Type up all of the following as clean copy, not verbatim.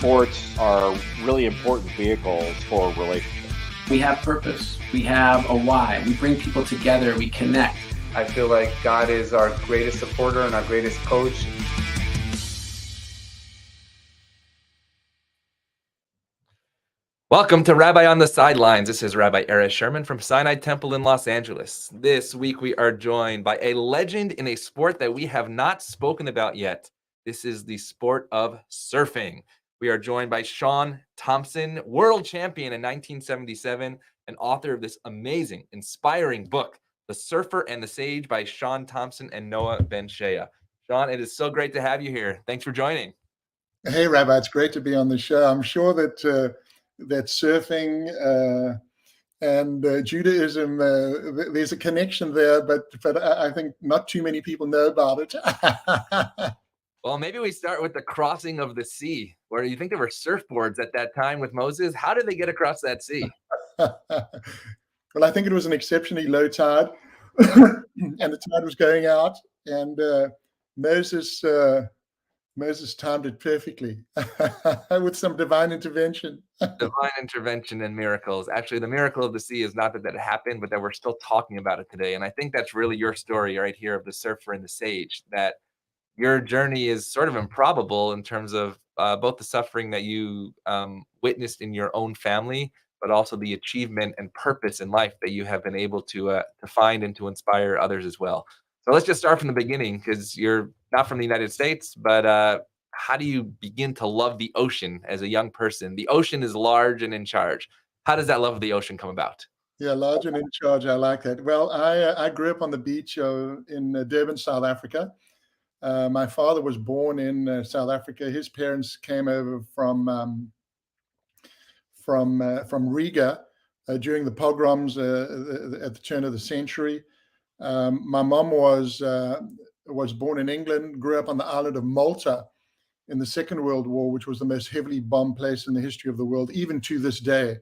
sports are really important vehicles for relationships. We have purpose. We have a why. We bring people together. We connect. I feel like God is our greatest supporter and our greatest coach. Welcome to Rabbi On The Sidelines. This is Rabbi Sherman from Sinai Temple in Los Angeles. This week we are joined by a legend in a sport that we have not spoken about yet. This is the sport of surfing. We are joined by Shaun Tomson, world champion in 1977, and author of this amazing, inspiring book, The Surfer and the Sage by Shaun Tomson and Noah Ben Shea. Shaun, it is so great to have you here. Thanks for joining. Hey, Rabbi, it's great to be on the show. I'm sure that that surfing and Judaism, there's a connection there, but I think not too many people know about it. Well, maybe we start with the crossing of the sea, where you think there were surfboards at that time with Moses. How did they get across that sea? Well, I think it was an exceptionally low tide, and the tide was going out, and Moses timed it perfectly with some divine intervention. Divine intervention and miracles. Actually, the miracle of the sea is not that happened, but that we're still talking about it today. And I think that's really your story right here of the surfer and the sage, that your journey is sort of improbable in terms of both the suffering that you witnessed in your own family, but also the achievement and purpose in life that you have been able to find and to inspire others as well. So let's just start from the beginning, because you're not from the United States, but how do you begin to love the ocean as a young person? The ocean is large and in charge. How does that love of the ocean come about? Yeah, large and in charge. I like that. Well, I grew up on the beach in Durban, South Africa. My father was born in South Africa. His parents came over from Riga during the pogroms at the turn of the century. My mom was born in England, grew up on the island of Malta in the Second World War, which was the most heavily bombed place in the history of the world. Even to this day,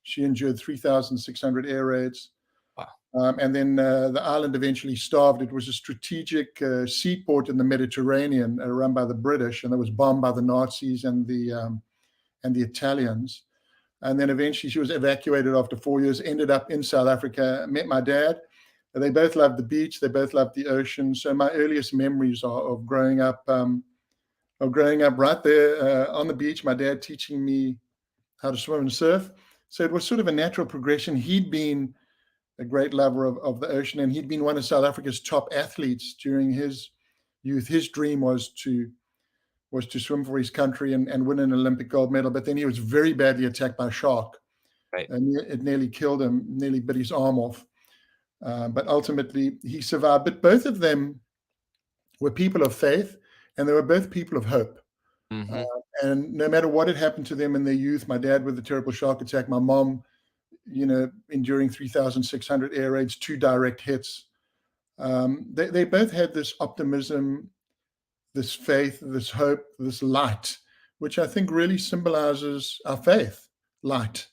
she endured 3,600 air raids. Wow. And then the island eventually starved. It was a strategic seaport in the Mediterranean run by the British, and it was bombed by the Nazis and the Italians. And then eventually she was evacuated after 4 years, ended up in South Africa, met my dad. They both loved the beach. They both loved the ocean. So my earliest memories are of growing up right there on the beach, my dad teaching me how to swim and surf. So it was sort of a natural progression. He'd been a great lover of the ocean, and he'd been one of South Africa's top athletes during his youth. His dream was to swim for his country and win an Olympic gold medal. But then he was very badly attacked by a shark. Right. And it nearly killed him, nearly bit his arm off. But ultimately he survived. But both of them were people of faith, and they were both people of hope. Mm-hmm. And no matter what had happened to them in their youth, my dad with a terrible shark attack, my mom, enduring 3,600 air raids, 2 direct hits. They both had this optimism, this faith, this hope, this light, which I think really symbolizes our faith, light.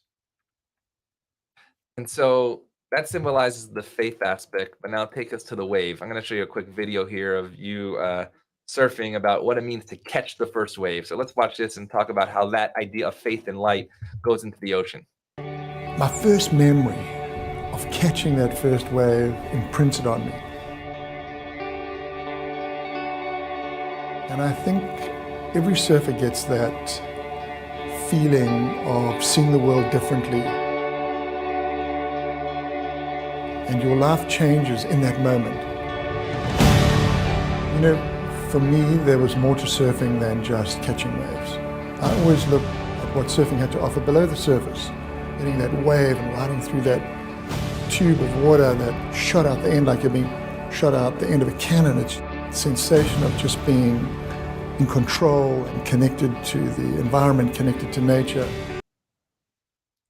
And so that symbolizes the faith aspect, but now take us to the wave. I'm going to show you a quick video here of you surfing, about what it means to catch the first wave. So let's watch this and talk about how that idea of faith and light goes into the ocean. My first memory of catching that first wave imprinted on me. And I think every surfer gets that feeling of seeing the world differently. And your life changes in that moment. For me, there was more to surfing than just catching waves. I always looked at what surfing had to offer below the surface, hitting that wave and riding through that tube of water that shot out the end like you're being shot out the end of a cannon. It's a sensation of just being in control and connected to the environment, connected to nature.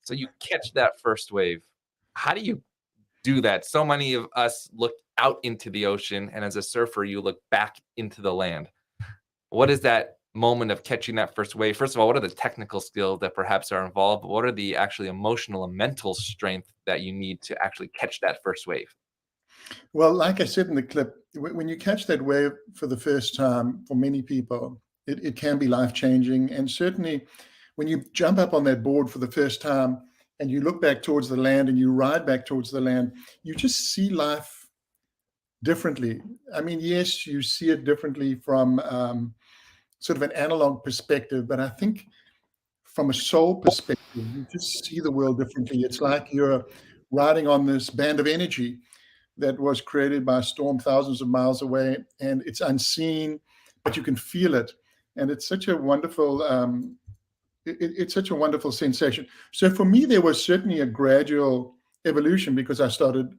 So you catch that first wave. How do you do that? So many of us look out into the ocean, and as a surfer, you look back into the land. What is that moment of catching that first wave? First of all, what are the technical skills that perhaps are involved? What are the actually emotional and mental strength that you need to actually catch that first wave? Well, like I said in the clip, when you catch that wave for the first time, for many people, it can be life-changing. And certainly when you jump up on that board for the first time and you look back towards the land and you ride back towards the land, you just see life differently. I mean, yes, you see it differently from sort of an analog perspective, but I think from a soul perspective, you just see the world differently. It's like you're riding on this band of energy that was created by a storm thousands of miles away, and it's unseen, but you can feel it. And it's such a wonderful, it's such a wonderful sensation. So for me, there was certainly a gradual evolution because I started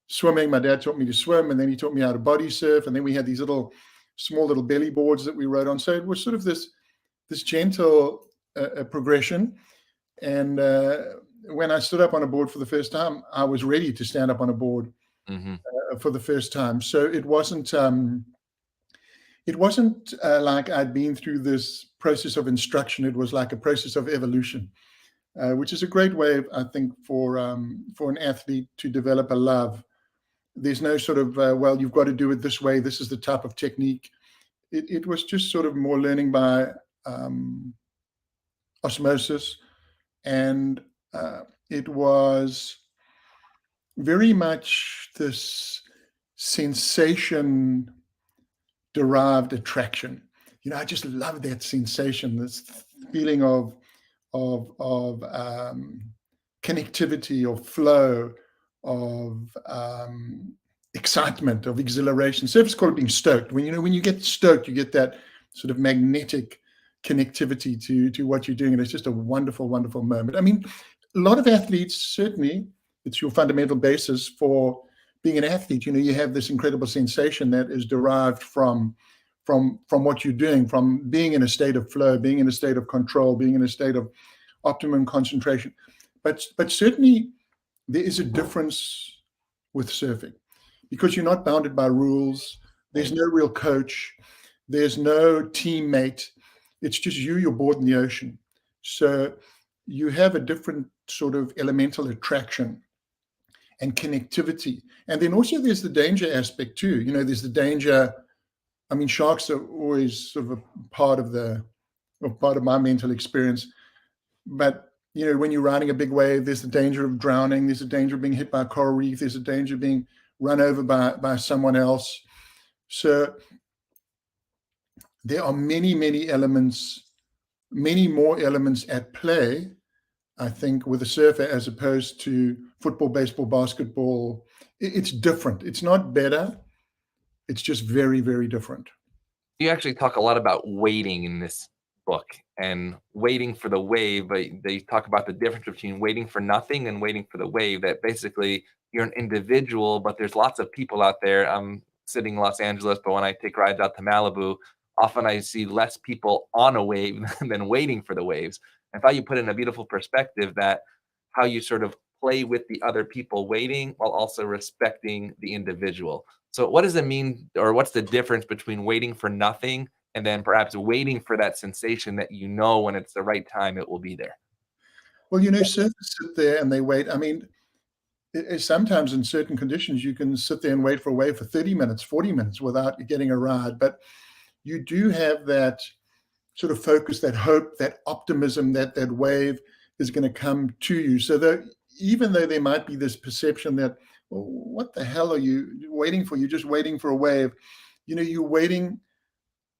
swimming. My dad taught me to swim, and then he taught me how to body surf. And then we had these small little belly boards that we rode on. So it was sort of this gentle progression. And when I stood up on a board for the first time, I was ready to stand up on a board for the first time. So it wasn't like I'd been through this process of instruction. It was like a process of evolution, which is a great way, I think, for an athlete to develop a love. There's no sort of, well, you've got to do it this way. This is the type of technique. It was just sort of more learning by osmosis. And it was very much this sensation derived attraction. I just love that sensation, this feeling of connectivity, of flow, of excitement, of exhilaration. Surfers call it being stoked. When you get stoked, you get that sort of magnetic connectivity to what you're doing, and it's just a wonderful, wonderful moment. I mean, a lot of athletes, certainly, it's your fundamental basis for being an athlete. You have this incredible sensation that is derived from what you're doing, from being in a state of flow, being in a state of control, being in a state of optimum concentration. But certainly there is a difference with surfing because you're not bounded by rules. There's no real coach. There's no teammate. It's just you're bored in the ocean. So you have a different sort of elemental attraction and connectivity. And then also there's the danger aspect too. There's the danger. I mean, sharks are always sort of a part of my mental experience. But, when you're riding a big wave, there's the danger of drowning. There's the danger of being hit by a coral reef. There's the danger of being run over by someone else. So there are many, many elements, many more elements at play, I think, with a surfer as opposed to football, baseball, basketball. It's different. It's not better. It's just very, very different. You actually talk a lot about waiting in this book and waiting for the wave, but they talk about the difference between waiting for nothing and waiting for the wave, that basically you're an individual, but there's lots of people out there. I'm sitting in Los Angeles, but when I take rides out to Malibu, often I see less people on a wave than waiting for the waves. I thought you put in a beautiful perspective that how you sort of play with the other people waiting while also respecting the individual. So what does it mean, or what's the difference between waiting for nothing and then perhaps waiting for that sensation that when it's the right time, it will be there? Well, surfers sit there and they wait. I mean, sometimes in certain conditions, you can sit there and wait for a wave for 30 minutes, 40 minutes without getting a ride. But you do have that sort of focus, that hope, that optimism that wave is going to come to you. So that even though there might be this perception that, well, what the hell are you waiting for? You're just waiting for a wave. You're waiting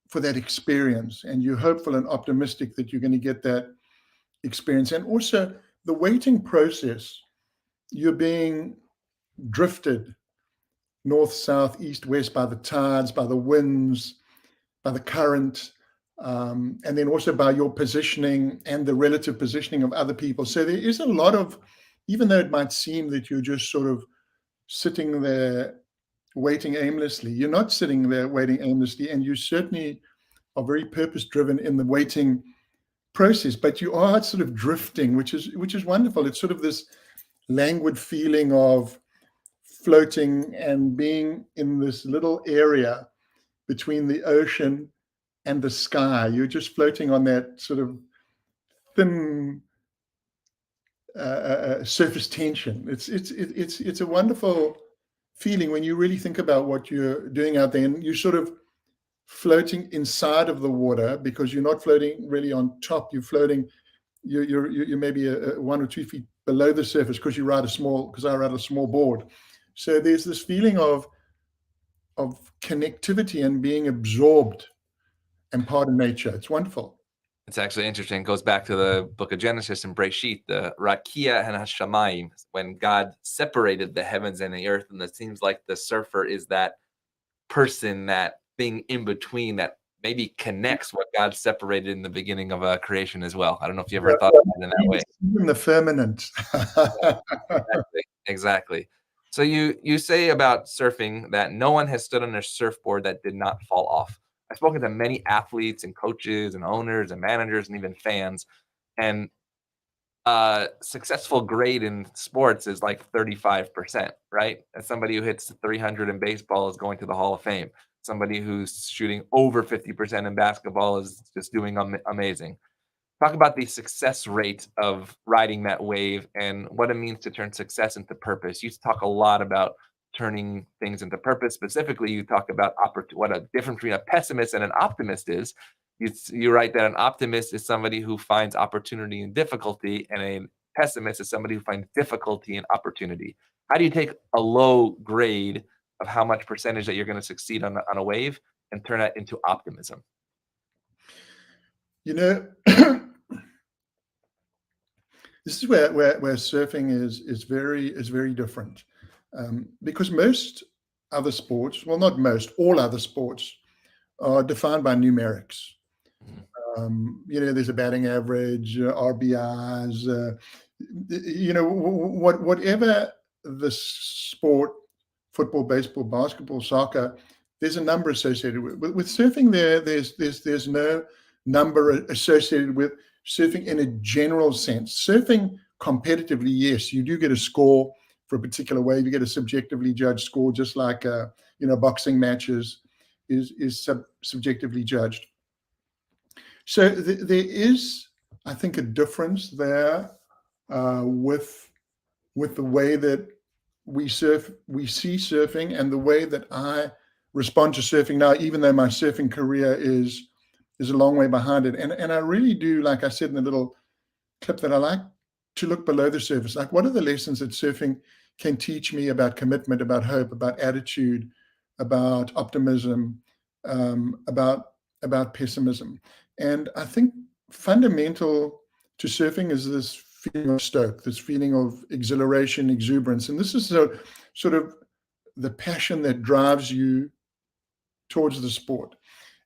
for that experience, and you're hopeful and optimistic that you're going to get that experience. And also the waiting process, you're being drifted north, south, east, west by the tides, by the winds, by the current, and then also by your positioning and the relative positioning of other people. So there is a lot of, even though it might seem that you're just sort of sitting there waiting aimlessly, you're not sitting there waiting aimlessly, and you certainly are very purpose-driven in the waiting process, but you are sort of drifting, which is wonderful. It's sort of this languid feeling of floating and being in this little area between the ocean and the sky. You're just floating on that sort of thin surface tension. It's a wonderful feeling when you really think about what you're doing out there, and you sort of floating inside of the water, because you're not floating really on top. You're floating, you're maybe 1 or 2 feet below the surface, because I ride a small board. So there's this feeling of connectivity and being absorbed and part of nature. It's wonderful. It's actually interesting. It goes back to the book of Genesis and Breshit, the Rakia and Hashamayim, when God separated the heavens and the earth. And it seems like the surfer is that person, that thing in between that maybe connects what God separated in the beginning of creation as well. I don't know if you ever thought of it in that way. In the firmament. Exactly. So you say about surfing that no one has stood on a surfboard that did not fall off. I've spoken to many athletes and coaches and owners and managers and even fans, and successful grade in sports is like 35%, right? As somebody who hits 300 in baseball is going to the Hall of Fame. Somebody who's shooting over 50% in basketball is just doing amazing. Talk about the success rate of riding that wave and what it means to turn success into purpose. You talk a lot about turning things into purpose. Specifically, you talk about what a difference between a pessimist and an optimist is. You write that an optimist is somebody who finds opportunity in difficulty, and a pessimist is somebody who finds difficulty in opportunity. How do you take a low grade of how much percentage that you're going to succeed on a wave and turn that into optimism? You know, this is where surfing is very different, because most other sports, well, not most, all other sports are defined by numerics. There's a batting average, RBIs, whatever the sport, football, baseball, basketball, soccer, there's a number associated with surfing. There's no number associated with surfing in a general sense. Surfing competitively, yes, you do get a score for a particular wave. You get a subjectively judged score, just like boxing matches is subjectively judged. So there is, I think, a difference there with the way that we see surfing and the way that I respond to surfing now, even though my surfing career is a long way behind it. And I really do, like I said in the little clip, that I like to look below the surface. Like, what are the lessons that surfing can teach me about commitment, about hope, about attitude, about optimism, about pessimism? And I think fundamental to surfing is this feeling of stoke, this feeling of exhilaration, exuberance. And this is sort of the passion that drives you towards the sport.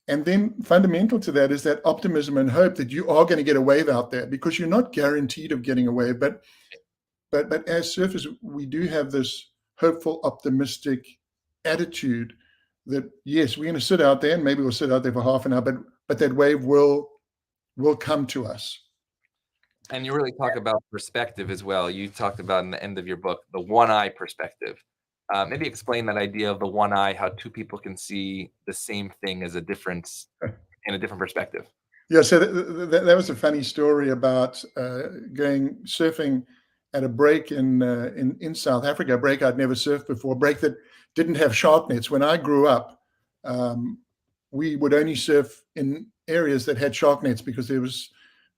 And then fundamental to that is that optimism and hope that you are going to get a wave out there, because you're not guaranteed of getting a wave. But as surfers, we do have this hopeful, optimistic attitude that, yes, we're going to sit out there, and maybe we'll sit out there for half an hour, but that wave will come to us. And you really talk about perspective as well. You talked about in the end of your book, the one eye perspective. Maybe explain that idea of the one eye, how two people can see the same thing as a difference in a different perspective. Yeah, so that was a funny story about going surfing at a break in South Africa, a break I'd never surfed before, a break that didn't have shark nets. When I grew up, we would only surf in areas that had shark nets, because there was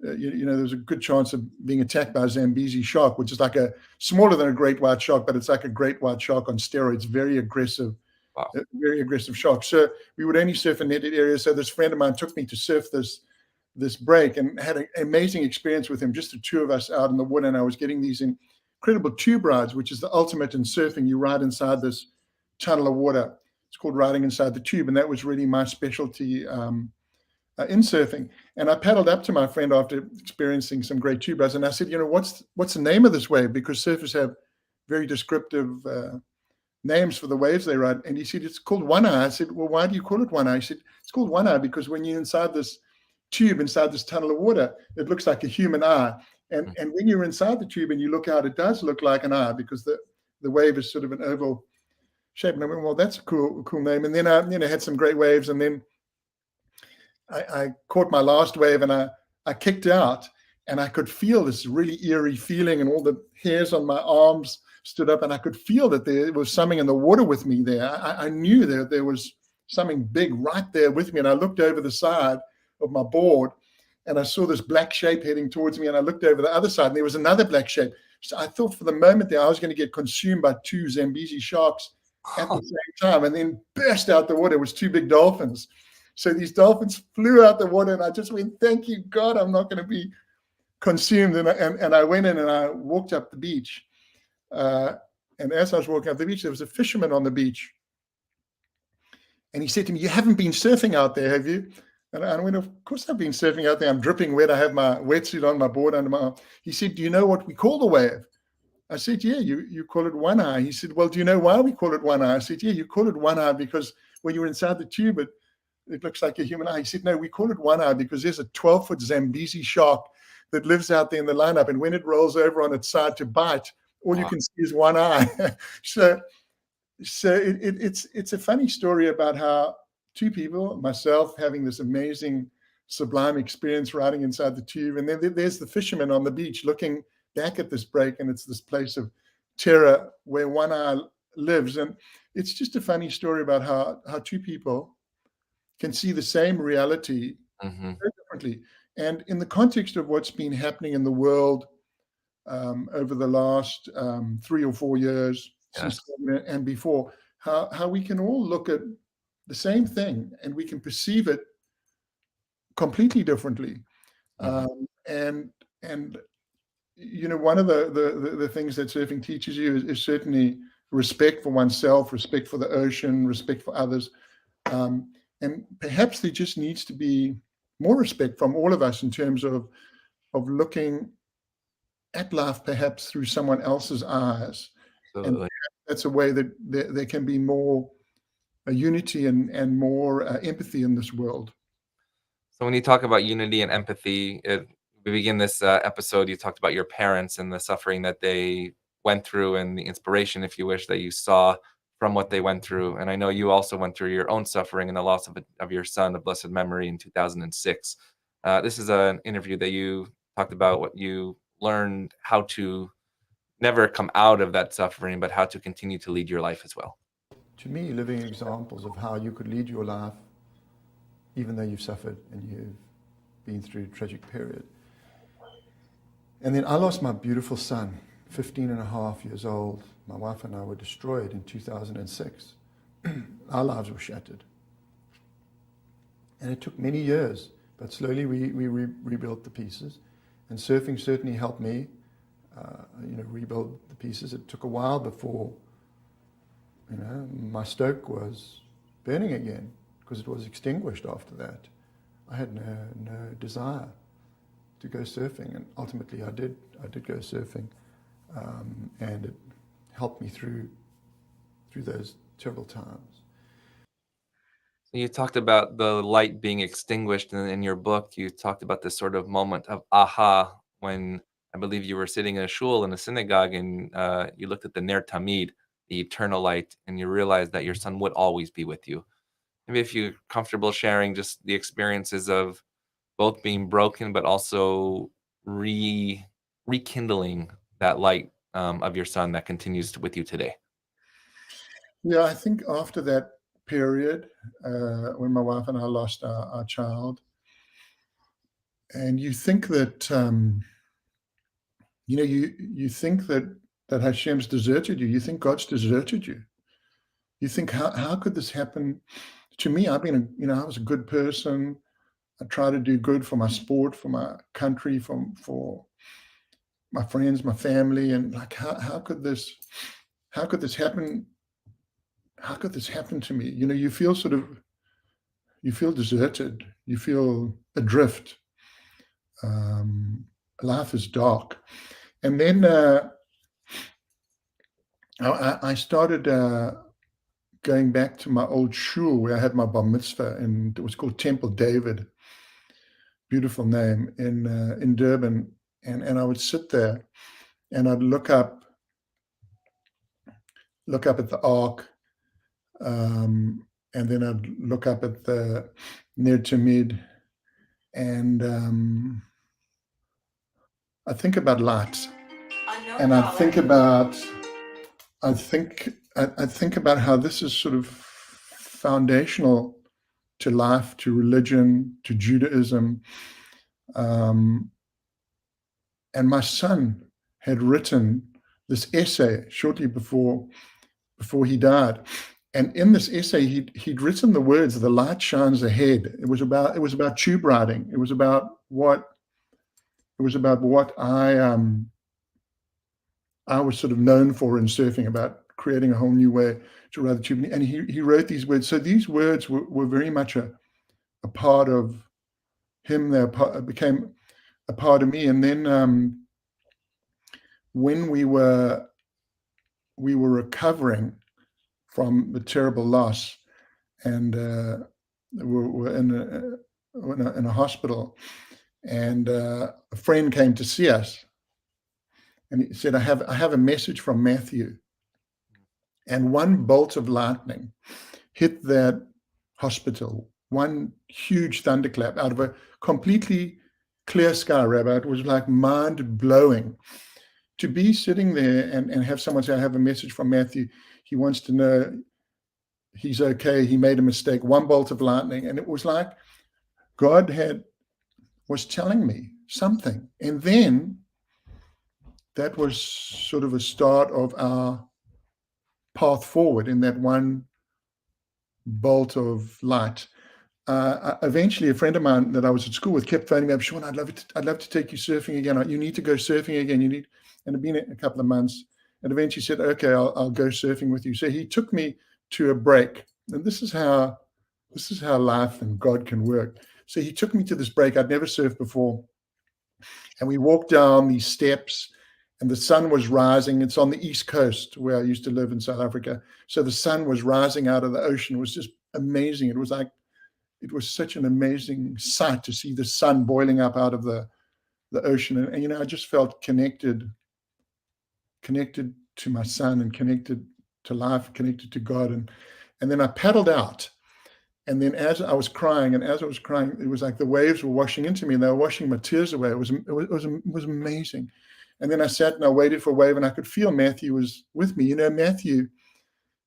there was a good chance of being attacked by a Zambezi shark, which is like smaller than a great white shark, but it's like a great white shark on steroids. Very aggressive, wow. Very aggressive shark. So we would only surf in netted areas. So this friend of mine took me to surf this break, and had an amazing experience with him, just the two of us out in the water. And I was getting these incredible tube rides, which is the ultimate in surfing. You ride inside this tunnel of water. It's called riding inside the tube. And that was really my specialty in surfing. And I paddled up to my friend after experiencing some great tube rides, and I said, what's the name of this wave? Because surfers have very descriptive names for the waves they ride. And he said, it's called one eye. I said, well, why do you call it one eye? He said, it's called one eye because when you're inside this tube, inside this tunnel of water, it looks like a human eye. And when you're inside the tube and you look out, it does look like an eye, because the wave is sort of an oval shape. And I went, well, that's a cool name. And then I had some great waves, and then I caught my last wave, and I kicked out, and I could feel this really eerie feeling, and all the hairs on my arms stood up, and I could feel that there was something in the water with me there. I knew that there was something big right there with me. And I looked over the side of my board and I saw this black shape heading towards me. And I looked over the other side and there was another black shape. So I thought for the moment there I was going to get consumed by 2 Zambezi sharks at the same time, and then burst out the water. It was 2 big dolphins. So these dolphins flew out the water and I just went, thank you, God, I'm not going to be consumed. And I went in and I walked up the beach. And as I was walking up the beach, there was a fisherman on the beach. And he said to me, you haven't been surfing out there, have you? And I went, of course I've been surfing out there. I'm dripping wet. I have my wetsuit on, my board under my arm. He said, do you know what we call the wave? I said, yeah, you call it one eye. He said, well, do you know why we call it one eye? I said, yeah, you call it one eye because when you're inside the tube, it looks like a human eye. He said, no, we call it one eye because there's a 12-foot Zambezi shark that lives out there in the lineup. And when it rolls over on its side to bite, all you can see is one eye. So it's a funny story about how 2 people, myself having this amazing, sublime experience riding inside the tube, and then there's the fisherman on the beach looking back at this break, and it's this place of terror where one eye lives. And it's just a funny story about how 2 people can see the same reality very differently. And in the context of what's been happening in the world over the last 3 or 4 years, since and before, how we can all look at the same thing and we can perceive it completely differently. And you know, one of the things that surfing teaches you is certainly respect for oneself, respect for the ocean, respect for others. And perhaps there just needs to be more respect from all of us in terms of looking at life perhaps through someone else's eyes. Absolutely. And that's a way that there can be more unity and more empathy in this world. So when you talk about unity and empathy, we begin this episode, you talked about your parents and the suffering that they went through and the inspiration, if you wish, that you saw from what they went through. And I know you also went through your own suffering and the loss of your son of blessed memory in 2006. This is an interview that you talked about what you learned how to never come out of that suffering, but how to continue to lead your life as well. To me, living examples of how you could lead your life, even though you've suffered and you've been through a tragic period. And then I lost my beautiful son, 15 and a half years old. My wife and I were destroyed in 2006. Our lives were shattered. And it took many years, but slowly we rebuilt the pieces. And surfing certainly helped me, rebuild the pieces. It took a while before, my stoke was burning again because it was extinguished after that. I had no desire to go surfing, and ultimately I did go surfing, and it helped me through those terrible times. You talked about the light being extinguished, and in your book, you talked about this sort of moment of aha when I believe you were sitting in a shul in a synagogue, and you looked at the Ner Tamid, the eternal light, and you realized that your son would always be with you. Maybe if you're comfortable sharing just the experiences of both being broken, but also rekindling that light of your son that continues with you today. Yeah, I think after that period, when my wife and I lost our child, and you think that, you think that Hashem's deserted you. You think God's deserted you. You think, how could this happen to me? I was a good person. I try to do good for my sport, for my country, for my friends, my family, and like, how could this happen? How could this happen to me? You feel deserted. You feel adrift. Life is dark. And then I started going back to my old shul where I had my bar mitzvah, and it was called Temple David. Beautiful name, in Durban. And I would sit there and I'd look up at the ark, and then I'd look up at the Ner Tamid, and I think about light, and I think about how this is sort of foundational to life, to religion, to Judaism. And my son had written this essay shortly before he died. And in this essay, he'd written the words, "The light shines ahead." It was about tube riding. It was about what I was sort of known for in surfing, about creating a whole new way to ride the tube. And he wrote these words. So these words were very much a part of him. They became a part of me. And then when we were recovering from the terrible loss, and we're in a hospital, and a friend came to see us, and he said, I have a message from Matthew. And one bolt of lightning hit that hospital, one huge thunderclap out of a completely clear sky, Rabbi. It was like mind-blowing to be sitting there and have someone say, I have a message from Matthew. He wants to know he's okay. He made a mistake. One bolt of lightning. And it was like God was telling me something. And then that was sort of a start of our path forward in that one bolt of light. Eventually, a friend of mine that I was at school with kept phoning me up, Shaun, I'd love to take you surfing again. You need to go surfing again. And it'd been a couple of months. And eventually said, okay, I'll go surfing with you. So he took me to a break. And this is how life and God can work. So he took me to this break. I'd never surfed before. And we walked down these steps, and the sun was rising. It's on the East Coast where I used to live in South Africa. So the sun was rising out of the ocean. It was just amazing. It was such an amazing sight to see the sun boiling up out of the ocean. And I just felt connected to my son, and connected to life, connected to God. And then I paddled out. And then as I was crying, it was like the waves were washing into me, and they were washing my tears away. It was amazing. And then I sat and I waited for a wave, and I could feel Matthew was with me. Matthew,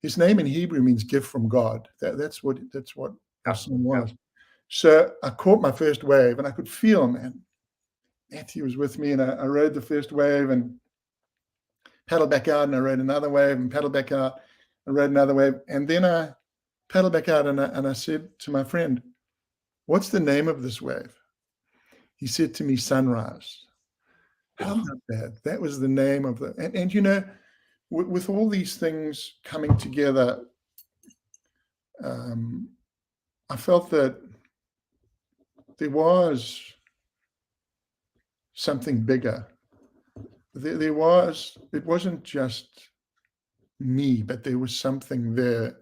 his name in Hebrew means gift from God. That's what our son was. So I caught my first wave, and I could feel, man, Matthew was with me. And I rode the first wave and paddled back out, and I rode another wave and paddled back out and rode another wave. And then I paddled back out, and I said to my friend, what's the name of this wave? He said to me, Sunrise. How about that? That was the name of the, and with all these things coming together, I felt that there was something bigger. It wasn't just me, but there was something there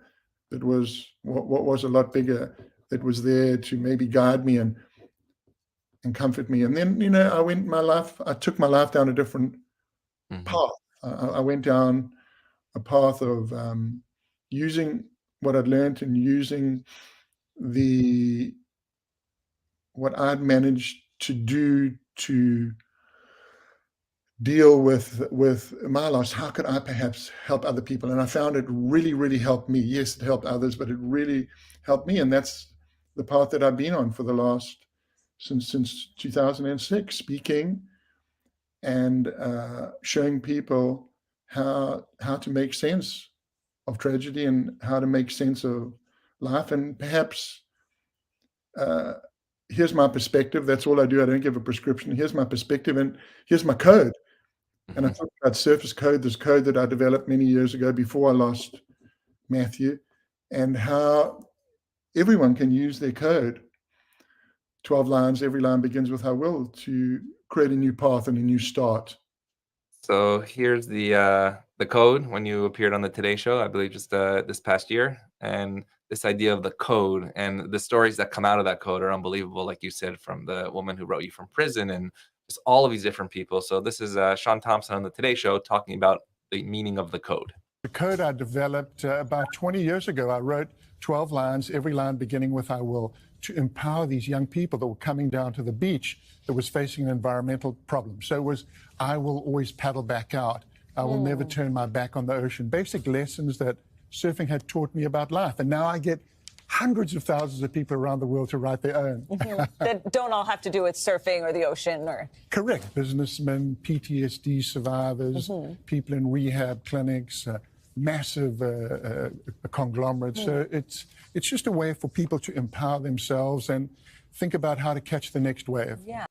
that was what was a lot bigger, that was there to maybe guide me and comfort me. And then, I took my life down a different path. I went down a path of using what I'd learned, and using what I'd managed to do to deal with my loss. How could I perhaps help other people? And I found it really, really helped me. Yes, it helped others, but it really helped me. And that's the path that I've been on for the last, since 2006, speaking and showing people how to make sense of tragedy, and how to make sense of life. And perhaps here's my perspective. That's all I do. I don't give a prescription. Here's my perspective, and here's my code. And I talked about surface code, this code that I developed many years ago before I lost Matthew, and how everyone can use their code. 12 lines, every line begins with I will, to create a new path and a new start. So here's the code when you appeared on the Today Show, I believe just this past year. And this idea of the code and the stories that come out of that code are unbelievable, like you said, from the woman who wrote you from prison, and just all of these different people. So this is Shaun Tomson on the Today Show talking about the meaning of the code. The code I developed about 20 years ago. I wrote 12 lines, every line beginning with I will, to empower these young people that were coming down to the beach that was facing an environmental problem. So it was, I will always paddle back out. I will never turn my back on the ocean. Basic lessons that surfing had taught me about life. And now I get hundreds of thousands of people around the world to write their own. That don't all have to do with surfing or the ocean or... Correct. Businessmen, PTSD survivors, people in rehab clinics, massive conglomerates. So it's just a way for people to empower themselves and think about how to catch the next wave. Yeah.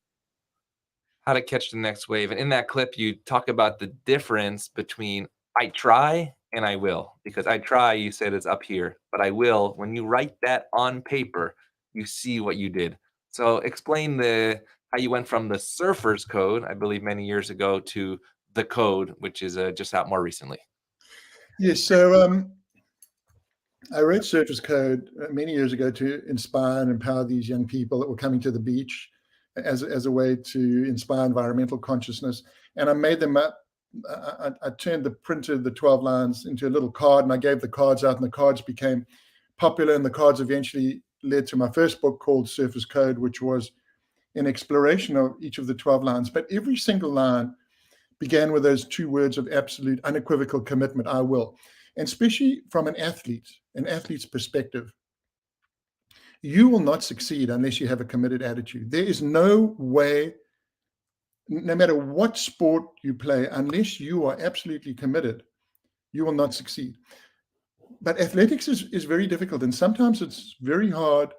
How to catch the next wave. And in that clip, you talk about the difference between I try and I will. Because I try, you said, it's up here, but I will. When you write that on paper, you see what you did. So explain how you went from the surfer's code, I believe many years ago, to the code, which is just out more recently. Yes, so I wrote Surfer's Code many years ago to inspire and empower these young people that were coming to the beach as a way to inspire environmental consciousness. And I made them up. I turned the 12 lines into a little card, and I gave the cards out, and the cards became popular, and the cards eventually led to my first book called Surfer's Code, which was an exploration of each of the 12 lines. But every single line began with those two words of absolute, unequivocal commitment, I will. And especially from an athlete's perspective, you will not succeed unless you have a committed attitude. There is no way, no matter what sport you play, unless you are absolutely committed, you will not succeed. But athletics is very difficult, and sometimes it's very hard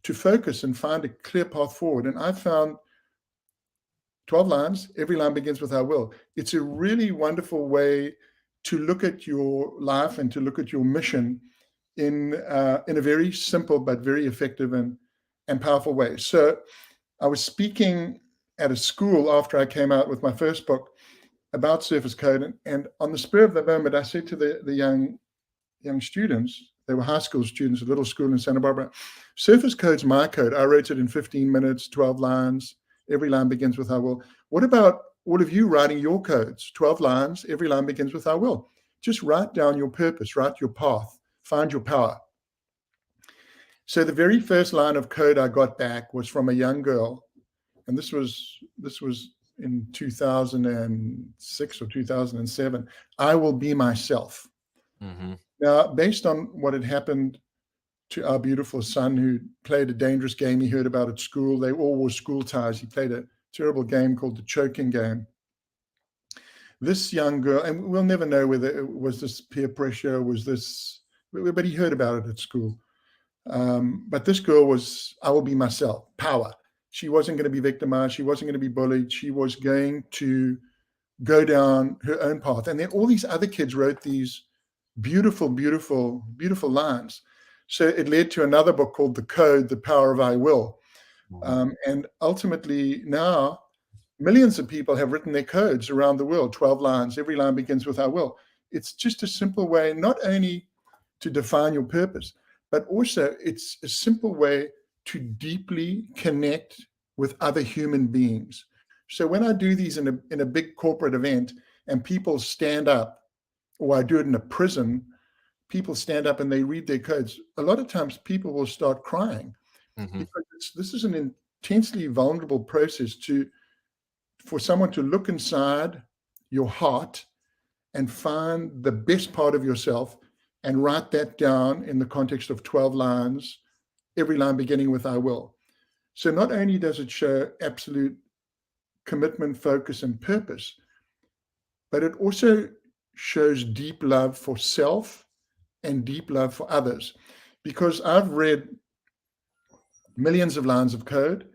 to focus and find a clear path forward. And I found 12 lines, every line begins with I will. It's a really wonderful way to look at your life and to look at your mission in a very simple but very effective and powerful way. So I was speaking at a school after I came out with my first book about Surfer's Code, and on the spur of the moment, I said to the young students, they were high school students, a little school in Santa Barbara, Surfer's Code's my code. I wrote it in 15 minutes, 12 lines. Every line begins with I will. What about all of you writing your codes? 12 lines, every line begins with I will. Just write down your purpose, write your path, find your power. So the very first line of code I got back was from a young girl, and this was in 2006 or 2007. I will be myself. Mm-hmm. Now, based on what had happened to our beautiful son, who played a dangerous game he heard about at school. They all wore school ties. He played a terrible game called the choking game. This young girl, and we'll never know whether it was this peer pressure, but he heard about it at school. But this girl was, I will be myself, power. She wasn't going to be victimized. She wasn't going to be bullied. She was going to go down her own path. And then all these other kids wrote these beautiful, beautiful, beautiful lines. So it led to another book called The Code, The Power of I Will. And ultimately now, millions of people have written their codes around the world, 12 lines. Every line begins with I will. It's just a simple way, not only to define your purpose, but also it's a simple way to deeply connect with other human beings. So when I do these in a big corporate event and people stand up, or I do it in a prison, people stand up and they read their codes. A lot of times people will start crying because this is an intensely vulnerable process for someone to look inside your heart and find the best part of yourself and write that down in the context of 12 lines, every line beginning with I will. So not only does it show absolute commitment, focus, and purpose, but it also shows deep love for self and deep love for others. Because I've read millions of lines of code,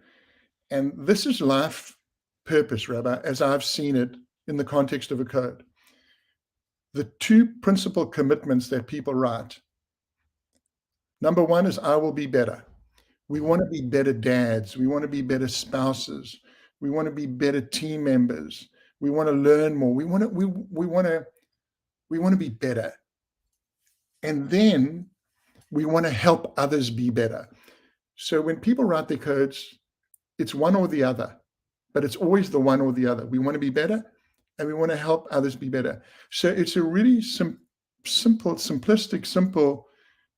and this is life purpose, Rabbi, as I've seen it in the context of a code. The two principal commitments that people write. Number one is I will be better. We want to be better dads. We want to be better spouses. We want to be better team members. We want to learn more. We want to be better. And then we want to help others be better. So when people write their codes, it's one or the other, but it's always the one or the other. We want to be better and we want to help others be better. So it's a really simplistic, simple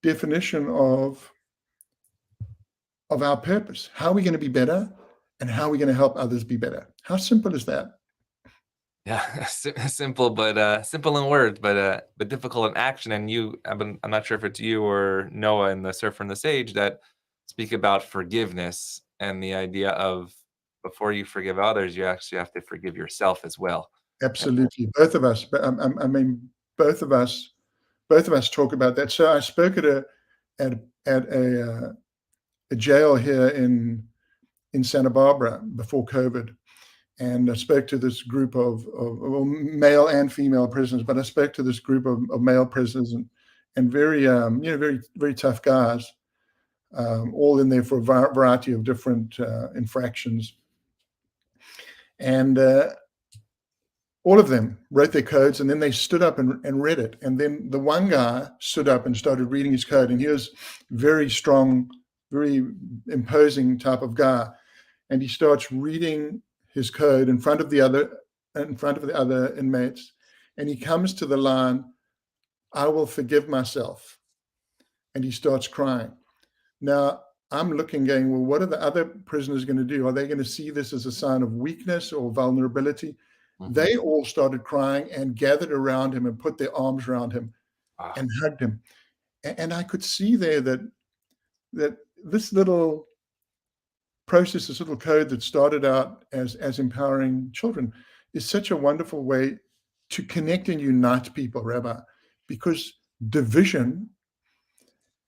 definition of our purpose. How are we going to be better and how are we going to help others be better? How simple is that? Yeah, simple in words, but difficult in action. And I'm not sure if it's you or Noah in the Surfer and the Sage that speak about forgiveness and the idea of before you forgive others, you actually have to forgive yourself as well. Absolutely. Both of us, but I mean, both of us, both of us talk about that. So I spoke at a jail here in Santa Barbara before COVID, and I spoke to this group of well, male and female prisoners, but I spoke to this group of male prisoners and very very very tough guys, all in there for a variety of different infractions, and all of them wrote their codes, and then they stood up and read it. And then the one guy stood up and started reading his code, and he was very strong, very imposing type of guy. And he starts reading his code in front of the other inmates, and he comes to the line, "I will forgive myself," and he starts crying. Now I'm looking, going, well, what are the other prisoners going to do? Are they going to see this as a sign of weakness or vulnerability? They all started crying and gathered around him and put their arms around him and hugged him. And I could see there that this little process, this little code that started out as empowering children, is such a wonderful way to connect and unite people, Rabbi, because division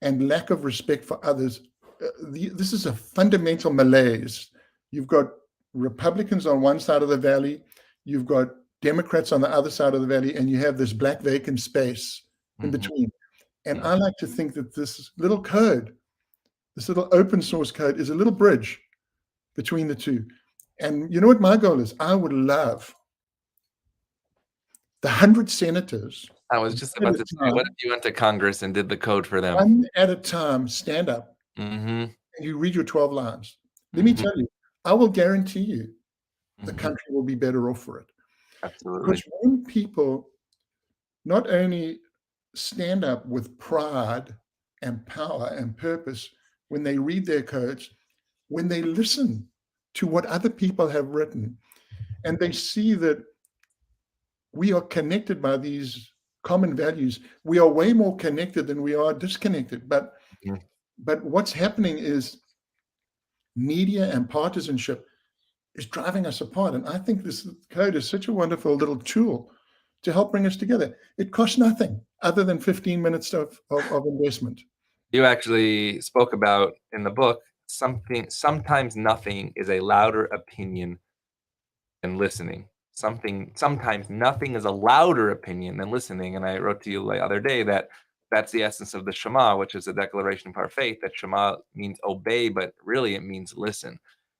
and lack of respect for others, this is a fundamental malaise. You've got Republicans on one side of the valley, you've got Democrats on the other side of the valley, and you have this black vacant space in between. And I like to think that this little code, this little open source code, is a little bridge between the two. And you know what my goal is? I would love the 100 senators. I was just about to say, what if you went to Congress and did the code for them? One at a time, stand up, and you read your 12 lines. Let me tell you, I will guarantee you the country will be better off for it. Absolutely. Because when people not only stand up with pride and power and purpose when they read their codes, when they listen to what other people have written, and they see that we are connected by these common values, we are way more connected than we are disconnected. But what's happening is media and partisanship is driving us apart. And I think this code is such a wonderful little tool to help bring us together. It costs nothing other than 15 minutes of investment. You actually spoke about in the book sometimes nothing is a louder opinion than listening. Sometimes nothing is a louder opinion than listening. And I wrote to you the other day that that's the essence of the Shema, which is a declaration of our faith, that Shema means obey, but really it means listen.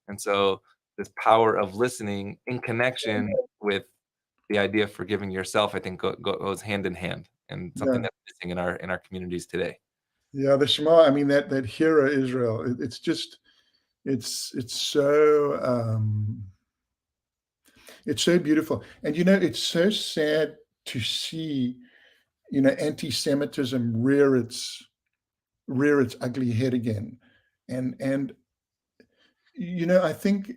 And so this power of listening in connection with the idea of forgiving yourself, I think goes hand in hand, and something that's missing in our communities today. Yeah, the Shema, I mean, that Hear, Israel, it's just, it's so beautiful. And, it's so sad to see, anti-Semitism rear its ugly head again. And I think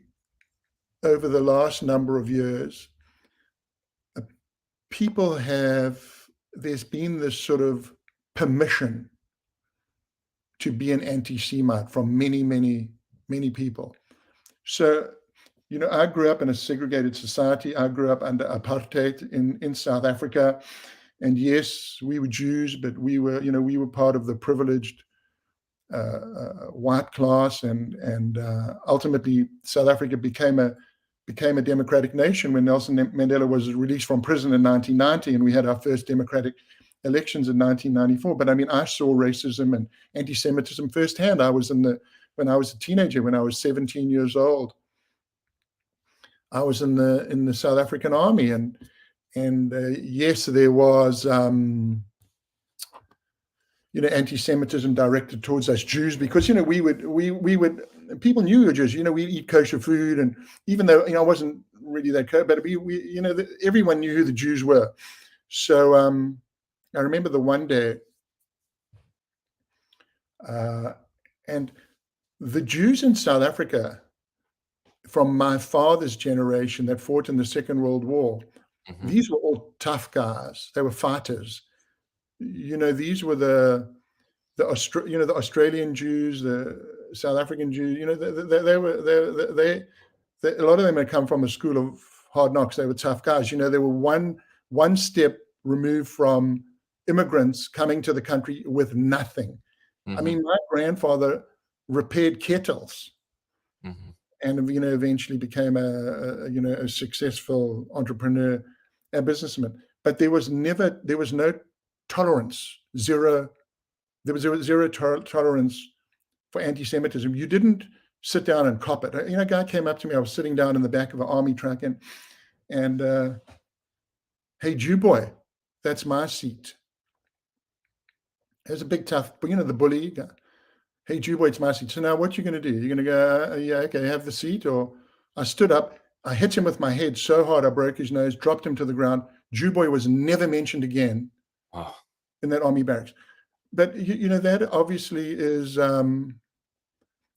over the last number of years, there's been this sort of permission to be an anti-Semite from many, many, many people. So, I grew up in a segregated society. I grew up under apartheid in South Africa. And yes, we were Jews, but we were part of the privileged white class. And ultimately, South Africa became a democratic nation when Nelson Mandela was released from prison in 1990, and we had our first democratic elections in 1994. But I mean, I saw racism and anti-Semitism firsthand. When I was a teenager, when I was 17 years old, I was in the South African Army, and yes, there was anti-Semitism directed towards us Jews, because people knew we were Jews. We eat kosher food, and even though I wasn't really that kosher, but everyone knew who the Jews were. So I remember the one day, and the Jews in South Africa, from my father's generation that fought in the Second World War, These were all tough guys. They were fighters. These were the Australian Jews, the South African Jews. A lot of them had come from a school of hard knocks. They were tough guys. They were one step removed from immigrants coming to the country with nothing. I mean, my grandfather repaired kettles, and eventually became a successful entrepreneur and businessman. But there was no tolerance, zero. There was zero tolerance for anti-Semitism. You didn't sit down and cop it. A guy came up to me. I was sitting down in the back of an army truck, and hey, Jew boy, that's my seat. There's a big tough, the bully guy. Hey, Jew boy, it's my seat. So now what you going to do? You're going to go, yeah, okay, have the seat? Or I stood up, I hit him with my head so hard I broke his nose, dropped him to the ground. Jew boy was never mentioned again in that army barracks. But that obviously is. I'm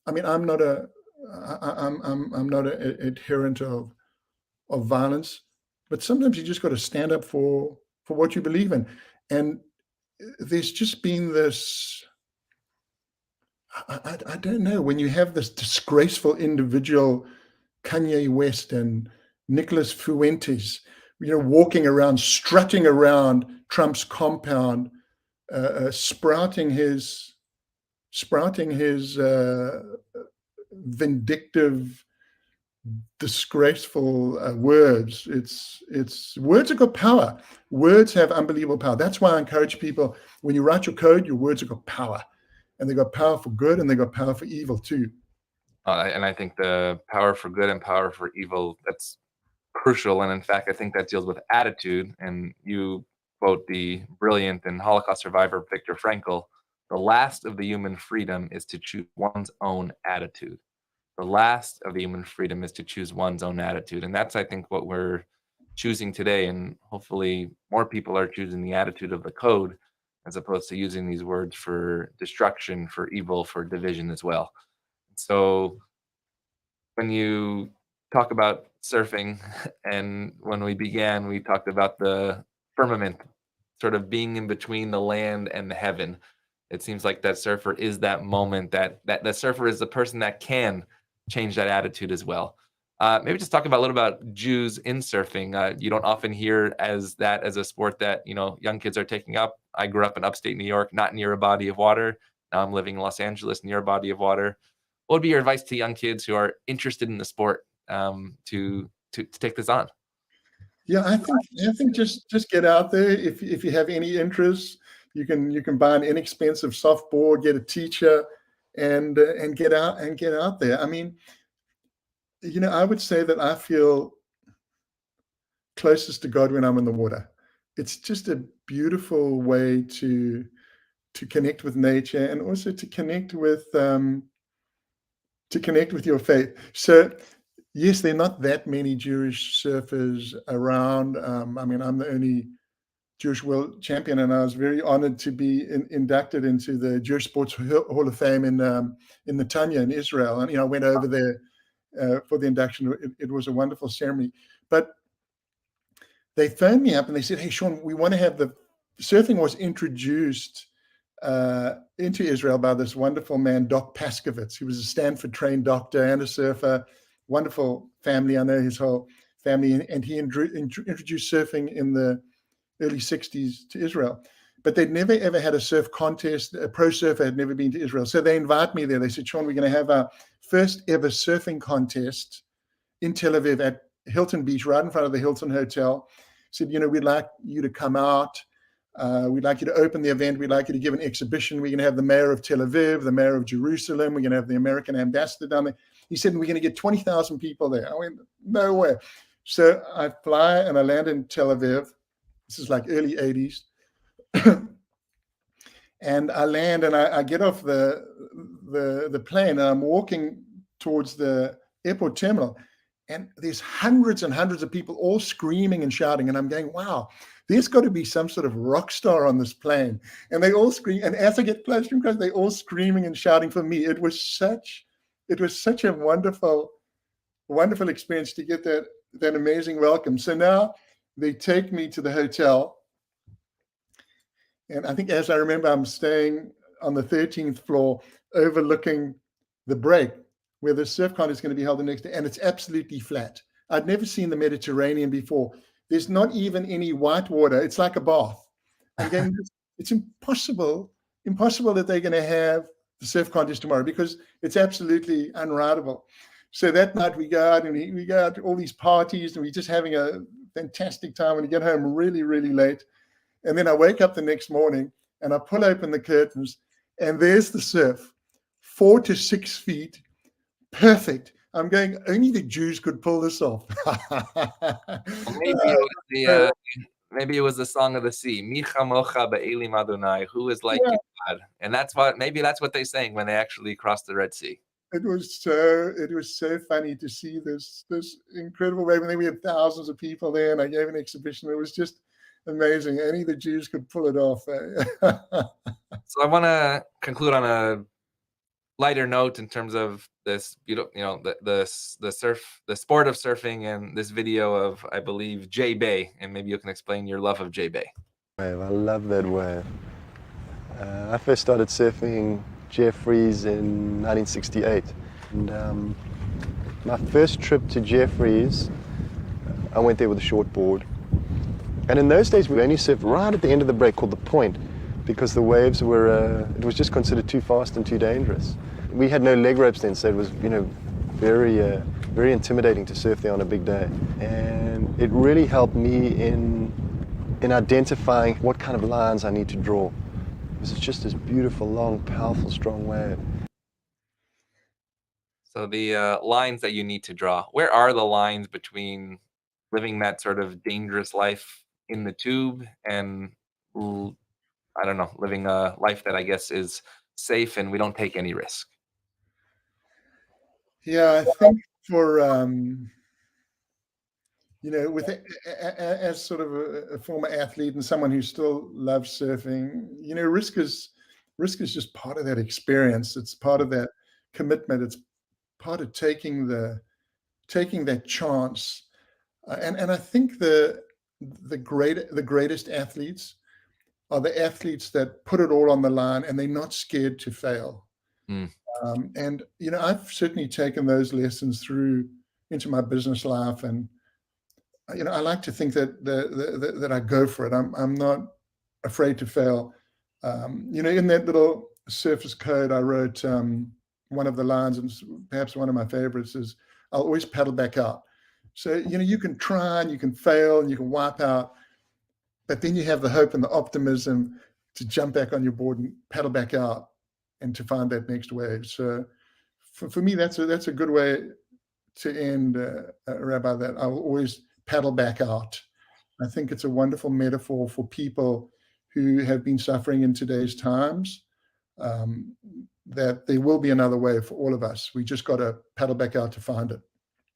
not an adherent of violence, but sometimes you just got to stand up for what you believe in. And there's just been this. I don't know, when you have this disgraceful individual, Kanye West and Nicholas Fuentes, walking around, strutting around Trump's compound, sprouting his vindictive, disgraceful words. It's words have got power. Words have unbelievable power. That's why I encourage people, when you write your code, your words have got power. And they got power for good, and they got power for evil too. And I think the power for good and power for evil, that's crucial. And in fact, I think that deals with attitude. And you quote the brilliant and Holocaust survivor Viktor Frankl: the last of the human freedom is to choose one's own attitude. The last of the human freedom is to choose one's own attitude. And that's, I think, what we're choosing today. And hopefully more people are choosing the attitude of the code, as opposed to using these words for destruction, for evil, for division as well. So when you talk about surfing, and when we began, we talked about the firmament sort of being in between the land and the heaven. It seems like that surfer is that moment, that the surfer is the person that can change that attitude as well. Maybe just talk about a little about Jews in surfing. You don't often hear as a sport that young kids are taking up. I grew up in upstate New York, not near a body of water. Now I'm living in Los Angeles, near a body of water. What would be your advice to young kids who are interested in the sport to take this on? Yeah, I think just get out there. If you have any interest, you can buy an inexpensive softboard, get a teacher, and get out there. I mean, I would say that I feel closest to God when I'm in the water. It's just a beautiful way to connect with nature, and also to connect with your faith. So yes, there are not that many Jewish surfers around. I'm the only Jewish world champion, and I was very honored to be inducted into the Jewish Sports Hall of Fame in Netanya in Israel. And I went over there for the induction. It was a wonderful ceremony. But they phoned me up and they said, "Hey, Shaun, we want to have surfing was introduced into Israel by this wonderful man, Doc Paskovitz. He was a Stanford-trained doctor and a surfer, wonderful family. I know his whole family, and he introduced surfing in the early 60s to Israel. But they'd never, ever had a surf contest. A pro surfer had never been to Israel. So they invite me there. They said, "Shaun, we're going to have our first ever surfing contest in Tel Aviv at Hilton Beach, right in front of the Hilton Hotel." Said, "We'd like you to come out. We'd like you to open the event. We'd like you to give an exhibition. We're going to have the mayor of Tel Aviv, the mayor of Jerusalem. We're going to have the American ambassador down there." He said, "We're going to get 20,000 people there." I went, "No way." So I fly and I land in Tel Aviv. This is like early 80s. And I land and I get off the plane, and I'm walking towards the airport terminal. And there's hundreds and hundreds of people all screaming and shouting. And I'm going, wow, there's got to be some sort of rock star on this plane. And they all scream. And as I get closer and closer, they're all screaming and shouting for me. It was such a wonderful, wonderful experience to get that amazing welcome. So now they take me to the hotel. And I think, as I remember, I'm staying on the 13th floor overlooking the break where the surf con is going to be held the next day. And it's absolutely flat. I'd never seen the Mediterranean before. There's not even any white water. It's like a bath. I'm going, it's impossible that they're going to have the surf contest tomorrow because it's absolutely unrideable. So that night we go out and we go out to all these parties and we're just having a fantastic time, and we get home really, really late. And then I wake up the next morning and I pull open the curtains and there's the surf, 4 to 6 feet, perfect. I'm going, only the Jews could pull this off. Maybe it was the song of the sea. Mi chamocha be'elim Adonai, who is like you, God. And maybe that's what they sang when they actually crossed the Red Sea. It was so funny to see this incredible wave. And then we had thousands of people there and I gave an exhibition. It was just amazing. Only the Jews could pull it off. So I want to conclude on a lighter note in terms of this beautiful, the sport of surfing, and this video of, I believe, J Bay, and maybe you can explain your love of J Bay. I love that wave. I first started surfing Jeffreys in 1968, and my first trip to Jeffreys, I went there with a short board. And in those days, we only surfed right at the end of the break called the point, because the waves were, it was just considered too fast and too dangerous. We had no leg ropes then, so it was, very intimidating to surf there on a big day. And it really helped me in identifying what kind of lines I need to draw. Because it's just this beautiful, long, powerful, strong wave. So the lines that you need to draw, where are the lines between living that sort of dangerous life in the tube and, I don't know, living a life that I guess is safe and we don't take any risk? Yeah, I think for, as sort of a former athlete and someone who still loves surfing, risk is just part of that experience. It's part of that commitment. It's part of taking that chance. And I think the greatest athletes are the athletes that put it all on the line and they're not scared to fail. And I've certainly taken those lessons through into my business life, and I like to think that I go for it. I'm not afraid to fail. In that little surface code, I wrote one of the lines, and perhaps one of my favorites is, "I'll always paddle back out." So you can try and you can fail and you can wipe out, but then you have the hope and the optimism to jump back on your board and paddle back out and to find that next wave. So for me, that's a good way to end, Rabbi, that I'll always paddle back out. I think it's a wonderful metaphor for people who have been suffering in today's times, that there will be another way for all of us. We just got to paddle back out to find it.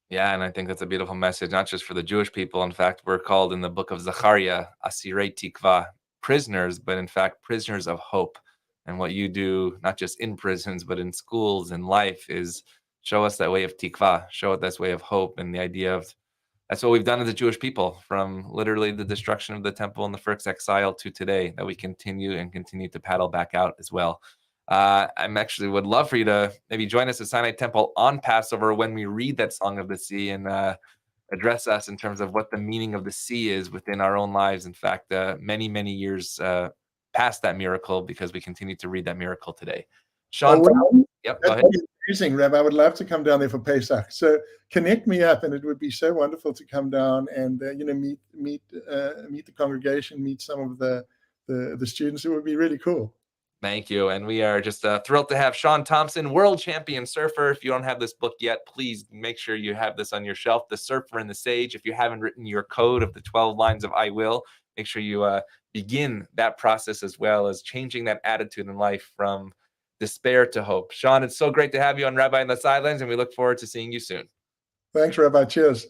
Yeah, and I think that's a beautiful message, not just for the Jewish people. In fact, we're called in the book of Zechariah, Asirei Tikva, prisoners, but in fact, prisoners of hope. And what you do, not just in prisons, but in schools and life, is show us that way of tikva, show us that way of hope, and the idea of that's what we've done as a Jewish people, from literally the destruction of the temple and the first exile to today, that we continue to paddle back out as well. I'm actually would love for you to maybe join us at Sinai Temple on Passover when we read that Song of the Sea and address us in terms of what the meaning of the sea is within our own lives. In fact, many, many years past that miracle, because we continue to read that miracle today. Shaun, yep, go ahead. Amazing, Rabbi. I would love to come down there for Pesach. So connect me up, and it would be so wonderful to come down and meet the congregation, meet some of the students. It would be really cool. Thank you. And we are just thrilled to have Shaun Tomson, world champion surfer. If you don't have this book yet, please make sure you have this on your shelf, The Surfer and the Sage. If you haven't written your code of the 12 lines of I will, make sure you begin that process, as well as changing that attitude in life from despair to hope. Shaun, it's so great to have you on Rabbi on the Sidelines, and we look forward to seeing you soon. Thanks, Rabbi. Cheers.